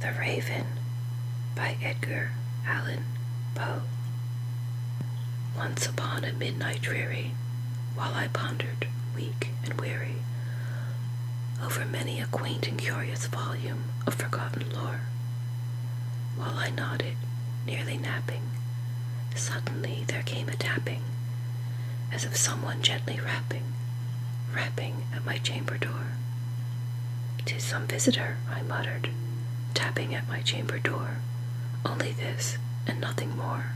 The Raven by Edgar Allan Poe. Once upon a midnight dreary, while I pondered, weak and weary, over many a quaint and curious volume of forgotten lore, while I nodded, nearly napping, suddenly there came a tapping, as of someone gently rapping at my chamber door. "'Tis some visitor," I muttered, tapping at my chamber door, only this and nothing more.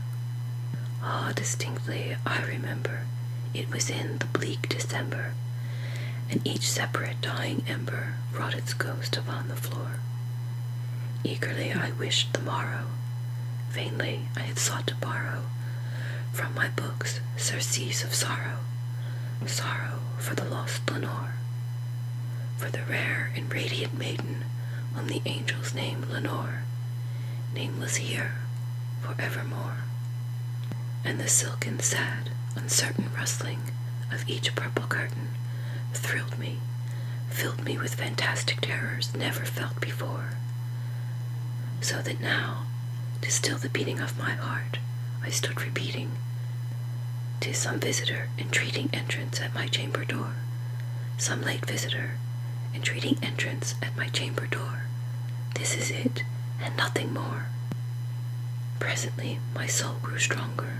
Ah, distinctly I remember, it was in the bleak December, and each separate dying ember wrought its ghost upon the floor. Eagerly I wished the morrow, vainly I had sought to borrow from my books surcease of sorrow, sorrow for the lost Lenore, for the rare and radiant maiden whom the angels name Lenore, nameless here for evermore. And the silken, sad, uncertain rustling of each purple curtain thrilled me, filled me with fantastic terrors never felt before, so that now, to still the beating of my heart, I stood repeating, "'Tis some visitor entreating entrance at my chamber door, some late visitor entreating entrance at my chamber door. This is it, and nothing more." Presently my soul grew stronger,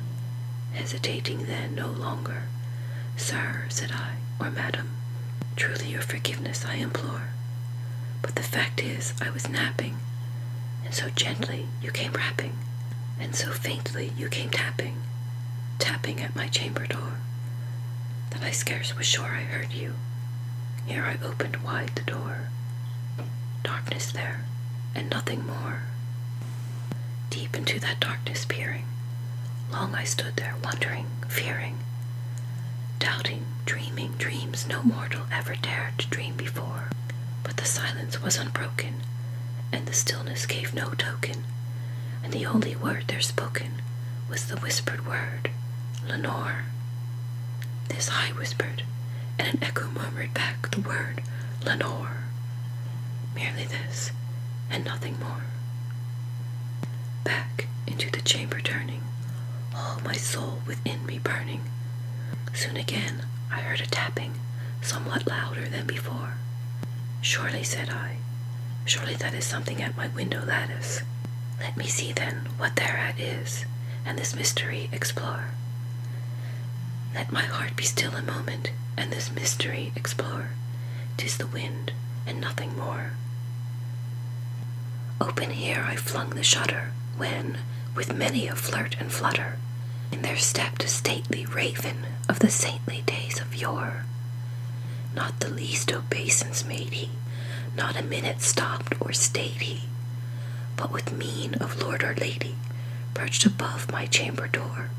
hesitating then no longer. "Sir," said I, "or madam, truly your forgiveness I implore, but the fact is I was napping, and so gently you came rapping, and so faintly you came tapping at my chamber door, that I scarce was sure I heard you. Here I opened wide the door. Darkness there, and nothing more." Deep into that darkness peering, long I stood there wondering, fearing, doubting, dreaming dreams no mortal ever dared to dream before. But the silence was unbroken, and the stillness gave no token, and the only word there spoken was the whispered word, "Lenore." This I whispered, and an echo murmured back the word, "Lenore." Merely this, and nothing more. Back into the chamber turning, all my soul within me burning, soon again I heard a tapping, somewhat louder than before. "Surely," said I, "surely that is something at my window lattice. Let me see then what thereat is, and this mystery explore. Let my heart be still a moment, and this mystery explore. 'Tis the wind, and nothing more." Open here I flung the shutter, when, with many a flirt and flutter, in there stepped a stately raven of the saintly days of yore. Not the least obeisance made he, not a minute stopped or stayed he, but with mien of lord or lady, perched above my chamber door,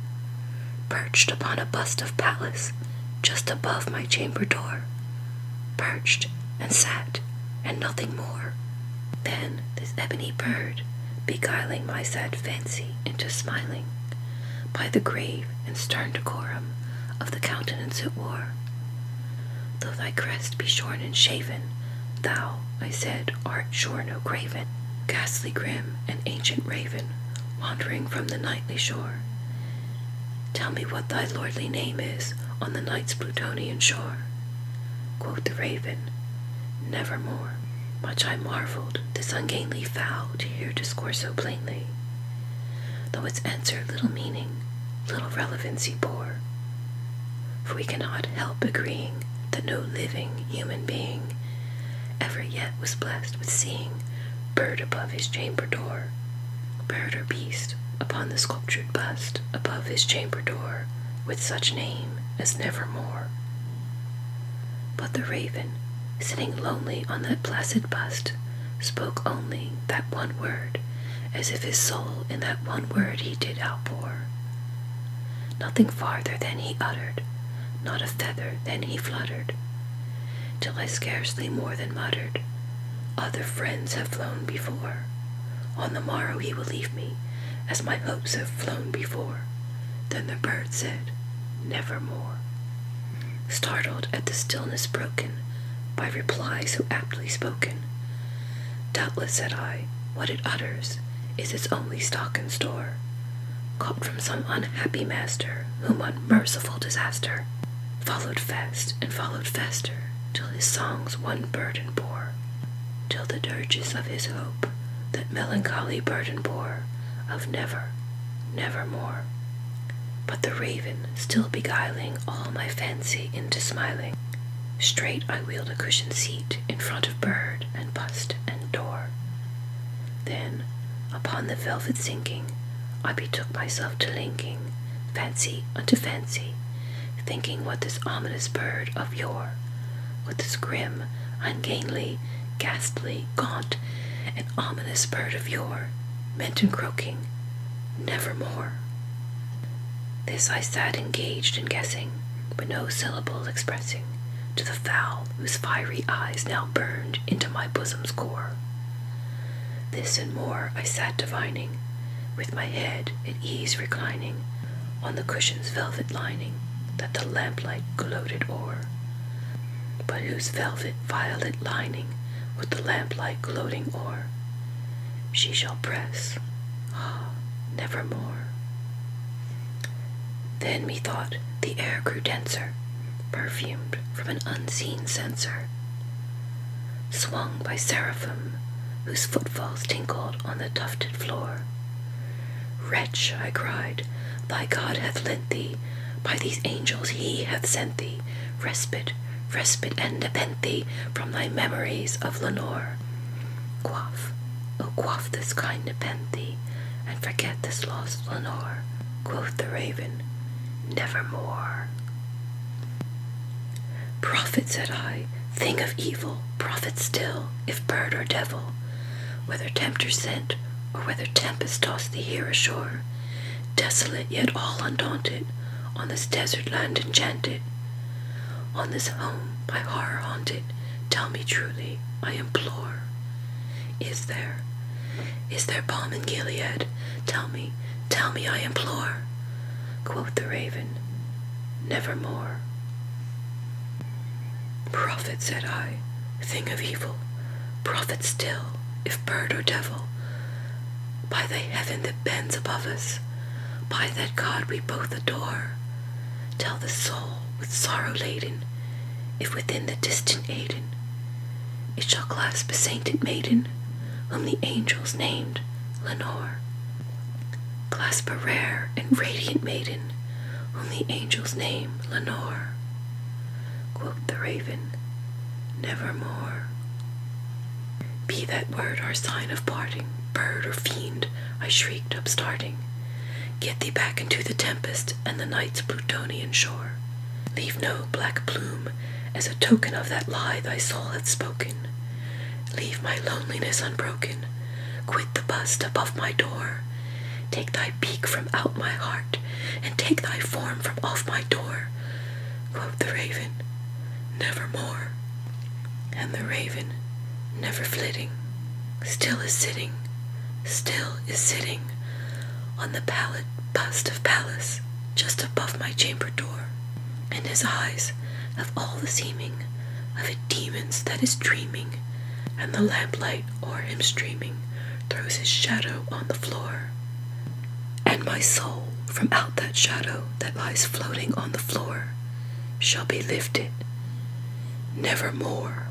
perched upon a bust of Pallas, just above my chamber door, perched and sat, and nothing more. Then this ebony bird, beguiling my sad fancy into smiling, by the grave and stern decorum of the countenance it wore. "Though thy crest be shorn and shaven, thou," I said, "art sure no craven, ghastly grim and ancient raven, wandering from the nightly shore. Tell me what thy lordly name is on the night's Plutonian shore." Quoth the raven, "Nevermore." Much I marveled this ungainly fowl to hear discourse so plainly, though its answer little meaning, little relevancy bore. For we cannot help agreeing that no living human being ever yet was blessed with seeing bird above his chamber door, bird or beast upon the sculptured bust above his chamber door, with such name as Nevermore. But the raven, sitting lonely on that placid bust, spoke only that one word, as if his soul in that one word he did outpour. Nothing farther than he uttered, not a feather than he fluttered, till I scarcely more than muttered, "Other friends have flown before. On the morrow he will leave me, as my hopes have flown before." Then the bird said, "Nevermore." Startled at the stillness broken by reply so aptly spoken, "Doubtless," said I, what it utters is its only stock and store, caught from some unhappy master, whom unmerciful disaster followed fast and followed faster, till his songs one burden bore, till the dirges of his hope that melancholy burden bore, of never, nevermore. But the raven, still beguiling all my fancy into smiling, straight I wheeled a cushioned seat in front of bird and bust and door. Then, upon the velvet sinking, I betook myself to linking fancy unto fancy, thinking what this ominous bird of yore, what this grim, ungainly, ghastly, gaunt, and ominous bird of yore meant in croaking, nevermore. This I sat engaged in guessing, but no syllable expressing, to the fowl whose fiery eyes now burned into my bosom's core. This and more I sat divining, with my head at ease reclining on the cushion's velvet lining that the lamplight gloated o'er, but whose velvet violet lining with the lamplight gloating o'er she shall press, nevermore. Then methought the air grew denser, perfumed from an unseen censer, swung by seraphim whose footfalls tinkled on the tufted floor. Wretch, I cried, thy God hath lent thee, by these angels he hath sent thee, respite, and nepenthe from thy memories of Lenore. Quaff, oh quaff this kind nepenthe, and forget this lost Lenore. Quoth the raven, nevermore. Prophet, said I, thing of evil, prophet still, if bird or devil, whether tempter sent, or whether tempest tossed thee here ashore, desolate yet all undaunted, on this desert land enchanted, on this home by horror haunted, tell me truly, I implore, is there balm in Gilead? Tell me, I implore. Quoth the raven, nevermore. Prophet, said I, thing of evil, prophet still, if bird or devil, by thy heaven that bends above us, by that God we both adore, tell the soul with sorrow laden, if within the distant Aidenn it shall clasp a sainted maiden, whom the angels named Lenore. Clasp a rare and radiant maiden, whom the angels name Lenore. Quoth the raven, nevermore. Be that word our sign of parting, bird or fiend, I shrieked upstarting. Get thee back into the tempest and the night's Plutonian shore. Leave no black plume as a token of that lie thy soul hath spoken. Leave my loneliness unbroken. Quit the bust above my door. Take thy beak from out my heart, and take thy form from off my door. Quoth the raven, nevermore. And the raven, never flitting, still is sitting on the pallid bust of Pallas, just above my chamber door, and his eyes have all the seeming of a demon's that is dreaming, and the lamplight o'er him streaming throws his shadow on the floor. And my soul from out that shadow that lies floating on the floor shall be lifted nevermore.